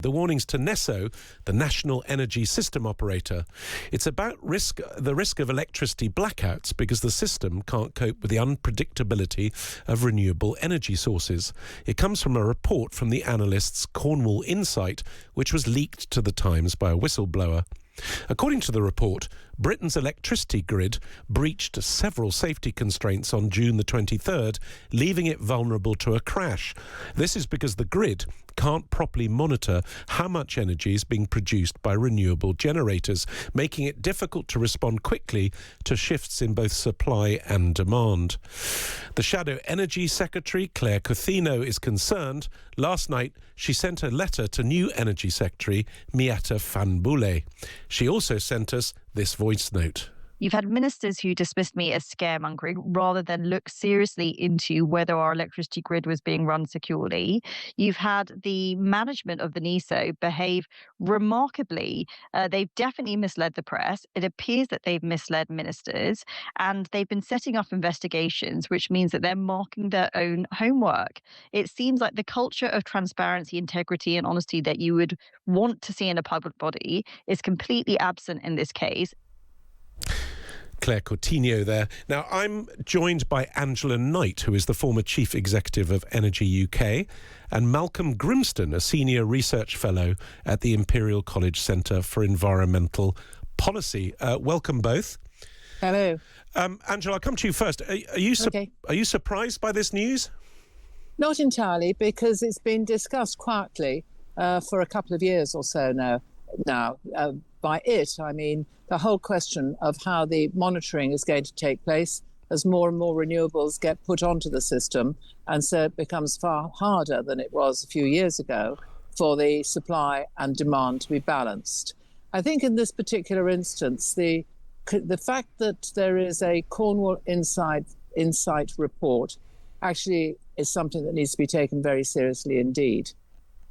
The warnings to NESO, the National Energy System Operator. It's about the risk of electricity blackouts because the system can't cope with the unpredictability of renewable energy sources. It comes from a report from the analysts Cornwall Insight, which was leaked to the Times by a whistleblower. According to the report, Britain's electricity grid breached several safety constraints on June the 23rd, leaving it vulnerable to a crash. This is because the grid can't properly monitor how much energy is being produced by renewable generators, making it difficult to respond quickly to shifts in both supply and demand. The Shadow Energy Secretary, Claire Coutinho, is concerned. Last night, she sent a letter to new Energy Secretary, Miata Fanbule. She also sent us this voice note. You've had ministers who dismissed me as scaremongering rather than look seriously into whether our electricity grid was being run securely. You've had the management of the NESO behave remarkably. They've definitely misled the press. It appears that they've misled ministers, and they've been setting up investigations, which means that they're marking their own homework. It seems like the culture of transparency, integrity, and honesty that you would want to see in a public body is completely absent in this case. Claire Coutinho there. Now, I'm joined by Angela Knight, who is the former Chief Executive of Energy UK, and Malcom Grimston, a Senior Research Fellow at the Imperial College Centre for Environmental Policy. Welcome both. Hello. Angela, I'll come to you first. Are you surprised by this news? Not entirely, because it's been discussed quietly for a couple of years or so now. By it, I mean the whole question of how the monitoring is going to take place as more and more renewables get put onto the system. And so it becomes far harder than it was a few years ago for the supply and demand to be balanced. I think in this particular instance, the fact that there is a Cornwall Insight report actually is something that needs to be taken very seriously indeed.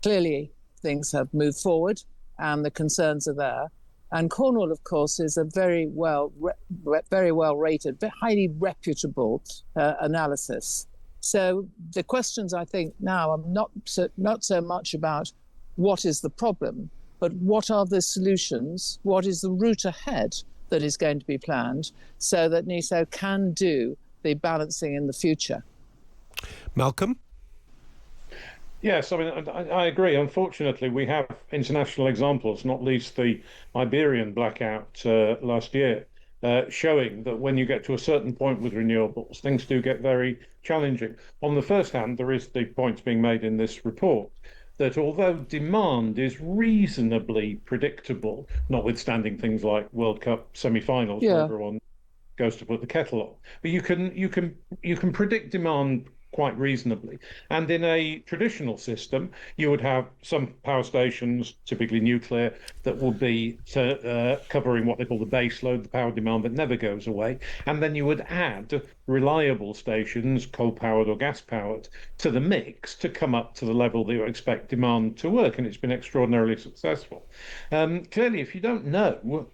Clearly, things have moved forward and the concerns are there. And Cornwall, of course, is a very well rated, highly reputable analysis. So the questions, I think, now are not so much about what is the problem, but what are the solutions, what is the route ahead that is going to be planned so that NESO can do the balancing in the future. Malcolm? Yes, I mean, I agree. Unfortunately, we have international examples, not least the Iberian blackout last year, showing that when you get to a certain point with renewables, things do get very challenging. On the first hand, there is the point being made in this report that although demand is reasonably predictable, notwithstanding things like World Cup semi-finals where everyone goes to put the kettle on, but you can predict demand quite reasonably. And in a traditional system, you would have some power stations, typically nuclear, that will be covering what they call the base load, the power demand that never goes away. And then you would add reliable stations, coal-powered or gas-powered, to the mix to come up to the level that you expect demand to work. And it's been extraordinarily successful. Clearly, if you don't know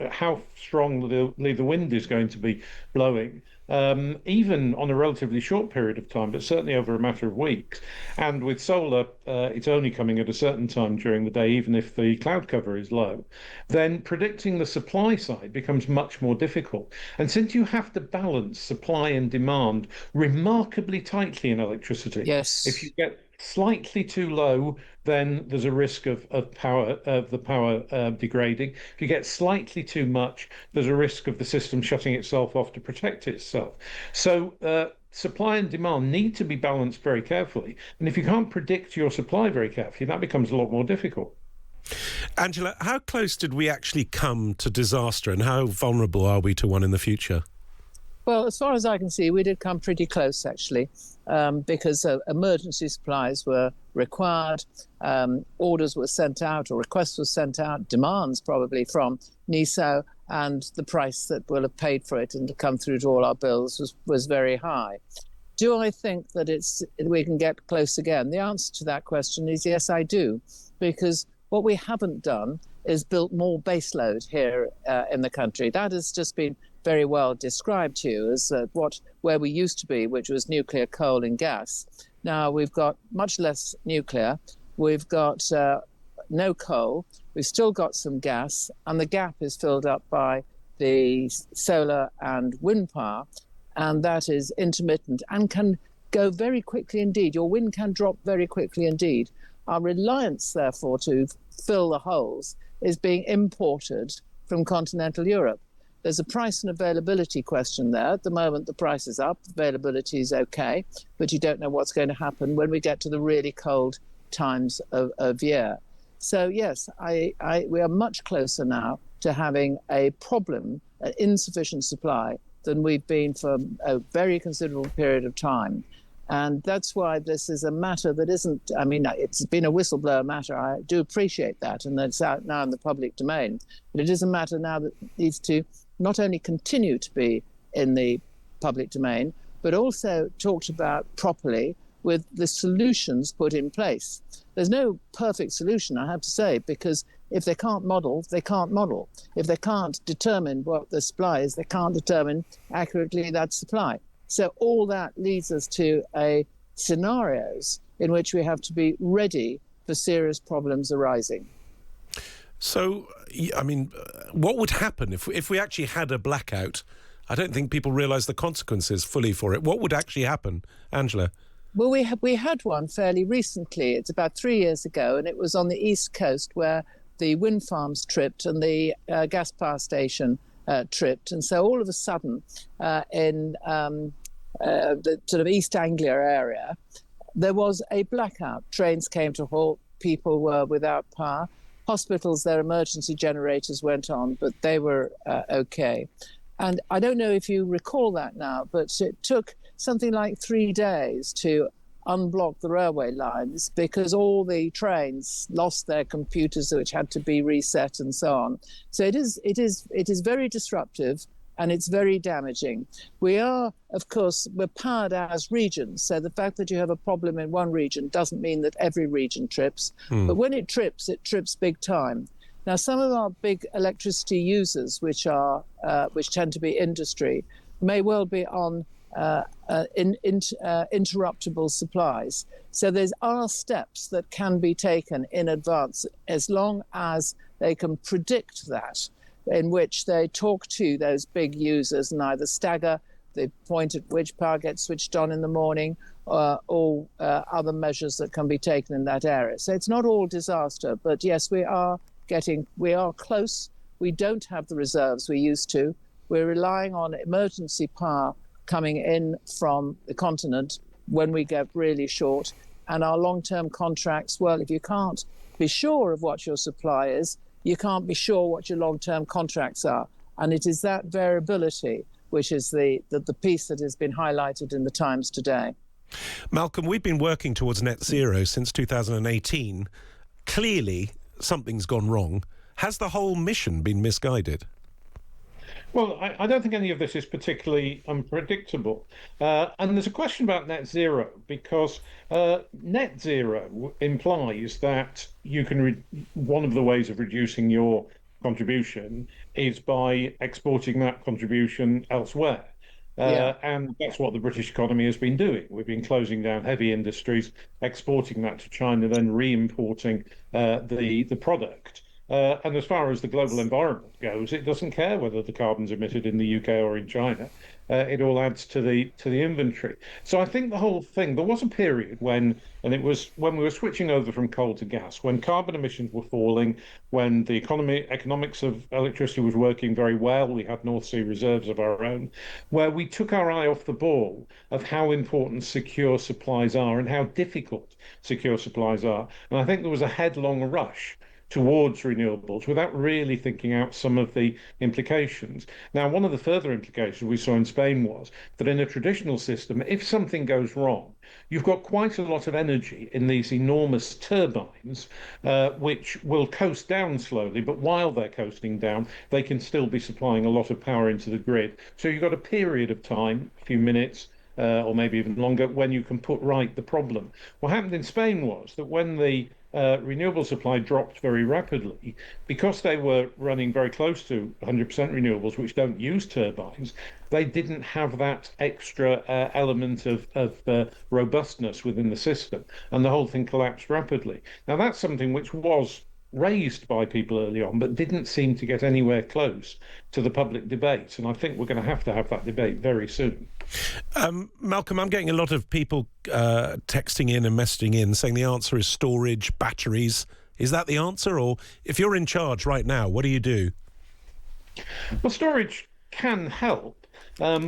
how strongly the wind is going to be blowing, even on a relatively short period of time, but certainly over a matter of weeks. And with solar, it's only coming at a certain time during the day, even if the cloud cover is low, then predicting the supply side becomes much more difficult. And since you have to balance supply and demand remarkably tightly in electricity, if you get slightly too low, then there's a risk of the power degrading. If you get slightly too much, there's a risk of the system shutting itself off to protect itself. So supply and demand need to be balanced very carefully. And if you can't predict your supply very carefully, that becomes a lot more difficult. Angela, how close did we actually come to disaster, and how vulnerable are we to one in the future? Well, as far as I can see, we did come pretty close, actually, because emergency supplies were required, orders were sent out, or requests were sent out, demands probably from NESO, and the price that we'll have paid for it and to come through to all our bills was very high. Do I think that we can get close again? The answer to that question is yes, I do, because what we haven't done is built more baseload here in the country. That has just been very well described to you as where we used to be, which was nuclear, coal and gas. Now we've got much less nuclear. We've got no coal, we've still got some gas, and the gap is filled up by the solar and wind power, and that is intermittent and can go very quickly indeed. Your wind can drop very quickly indeed. Our reliance, therefore, to fill the holes is being imported from continental Europe. There's a price and availability question there. At the moment, the price is up, availability is okay, but you don't know what's going to happen when we get to the really cold times of year. So yes, we are much closer now to having a problem, an insufficient supply, than we've been for a very considerable period of time. And that's why this is a matter that isn't, I mean, it's been a whistleblower matter. I do appreciate that, and that's out now in the public domain. But it is a matter now that needs to not only continue to be in the public domain, but also talked about properly with the solutions put in place. There's no perfect solution, I have to say, because if they can't model, they can't model. If they can't determine what the supply is, they can't determine accurately that supply. So all that leads us to scenarios in which we have to be ready for serious problems arising. So, I mean, what would happen if we actually had a blackout? I don't think people realise the consequences fully for it. What would actually happen, Angela? Well, we had one fairly recently. It's about 3 years ago, and it was on the east coast where the wind farms tripped and the gas power station tripped. And so all of a sudden, in the sort of East Anglia area, there was a blackout. Trains came to halt, people were without power. Hospitals, their emergency generators went on, but they were okay. And I don't know if you recall that now, but it took something like 3 days to unblock the railway lines because all the trains lost their computers, which had to be reset and so on. So it is very disruptive and it's very damaging. We are, of course, we're powered as regions. So the fact that you have a problem in one region doesn't mean that every region trips. But when it trips big time. Now, some of our big electricity users, which tend to be industry, may well be on interruptible supplies. So there are steps that can be taken in advance as long as they can predict that, in which they talk to those big users and either stagger the point at which power gets switched on in the morning or other measures that can be taken in that area. So it's not all disaster, but yes, we are close. We don't have the reserves we used to. We're relying on emergency power coming in from the continent when we get really short. And our long-term contracts, well, if you can't be sure of what your supply is, you can't be sure what your long-term contracts are. And it is that variability which is the piece that has been highlighted in the Times today. Malcolm, we've been working towards net zero since 2018. Clearly, something's gone wrong. Has the whole mission been misguided? Well, I don't think any of this is particularly unpredictable. And there's a question about net zero because net zero implies that you can one of the ways of reducing your contribution is by exporting that contribution elsewhere. And that's what the British economy has been doing. We've been closing down heavy industries, exporting that to China, then re-importing the product. And as far as the global environment goes, it doesn't care whether the carbon's emitted in the UK or in China. It all adds to the inventory. So I think the whole thing, there was a period when we were switching over from coal to gas, when carbon emissions were falling, when the economics of electricity was working very well, we had North Sea reserves of our own, where we took our eye off the ball of how important secure supplies are and how difficult secure supplies are. And I think there was a headlong rush towards renewables without really thinking out some of the implications. Now, one of the further implications we saw in Spain was that in a traditional system, if something goes wrong, you've got quite a lot of energy in these enormous turbines, which will coast down slowly, but while they're coasting down, they can still be supplying a lot of power into the grid. So you've got a period of time, a few minutes, or maybe even longer, when you can put right the problem. What happened in Spain was that when the renewable supply dropped very rapidly, because they were running very close to 100% renewables, which don't use turbines, they didn't have that extra element of robustness within the system, and the whole thing collapsed rapidly. Now, that's something which was raised by people early on, but didn't seem to get anywhere close to the public debate. And I think we're going to have that debate very soon. Malcolm, I'm getting a lot of people texting in and messaging in saying the answer is storage, batteries. Is that the answer? Or if you're in charge right now, what do you do? Well, storage can help. I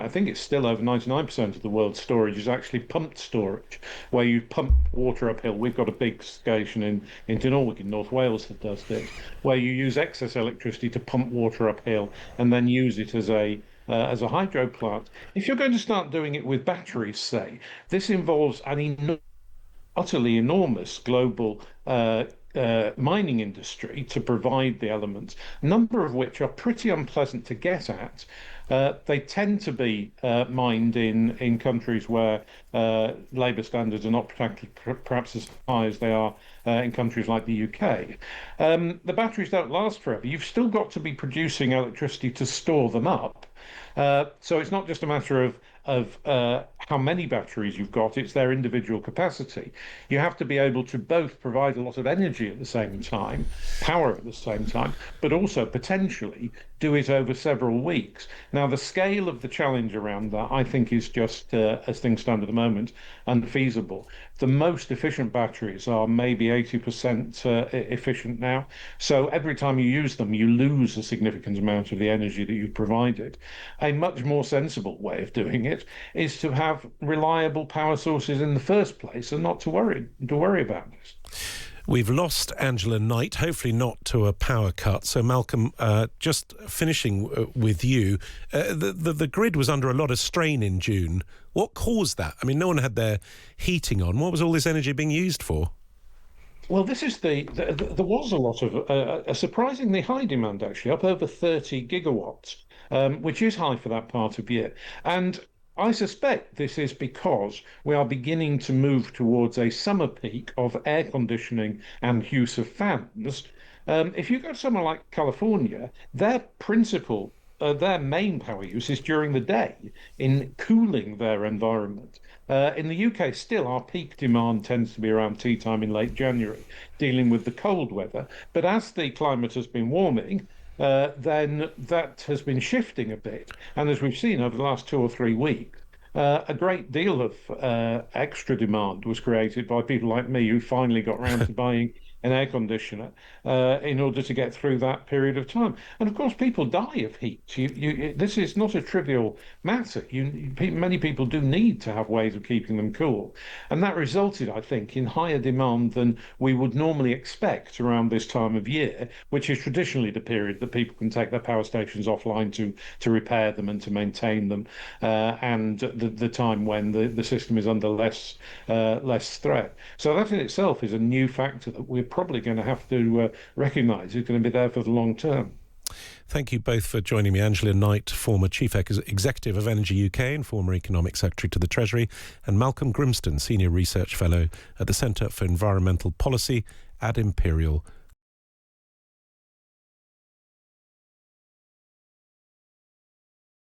think it's still over 99% of the world's storage is actually pumped storage, where you pump water uphill. We've got a big station in Dinorwig in North Wales that does this, where you use excess electricity to pump water uphill and then use it as a hydro plant. If you're going to start doing it with batteries, say, this involves an utterly enormous global mining industry to provide the elements, a number of which are pretty unpleasant to get at. They tend to be mined in countries where labour standards are not perhaps as high as they are in countries like the UK. The batteries don't last forever. You've still got to be producing electricity to store them up. So it's not just a matter of how many batteries you've got, it's their individual capacity. You have to be able to both provide a lot of energy at the same time, power at the same time, but also potentially do it over several weeks. Now, the scale of the challenge around that, I think, is just, as things stand at the moment, unfeasible. The most efficient batteries are maybe 80% efficient now. So every time you use them, you lose a significant amount of the energy that you've provided. A much more sensible way of doing it is to have reliable power sources in the first place and not to worry about this. We've lost Angela Knight, hopefully not to a power cut. So, Malcolm, just finishing with you, the grid was under a lot of strain in June. What caused that? I mean, no one had their heating on. What was all this energy being used for? Well, this is there was a lot of a surprisingly high demand, actually, up over 30 gigawatts, which is high for that part of year. And I suspect this is because we are beginning to move towards a summer peak of air conditioning and use of fans. If you go to somewhere like California, their main power use is during the day in cooling their environment. In the UK, still, our peak demand tends to be around tea time in late January, dealing with the cold weather. But as the climate has been warming, then that has been shifting a bit. And as we've seen over the last 2 or 3 weeks, a great deal of extra demand was created by people like me who finally got round to buying an air conditioner in order to get through that period of time. And of course, people die of heat. This is not a trivial matter. Many people do need to have ways of keeping them cool. And that resulted, I think, in higher demand than we would normally expect around this time of year, which is traditionally the period that people can take their power stations offline to repair them and to maintain them, and the time when the system is under less threat. So that in itself is a new factor that we're probably going to have to recognise is going to be there for the long term. Thank you both for joining me. Angela Knight, former Chief Executive of Energy UK and former Economic Secretary to the Treasury, and Malcom Grimston, Senior Research Fellow at the Centre for Environmental Policy at Imperial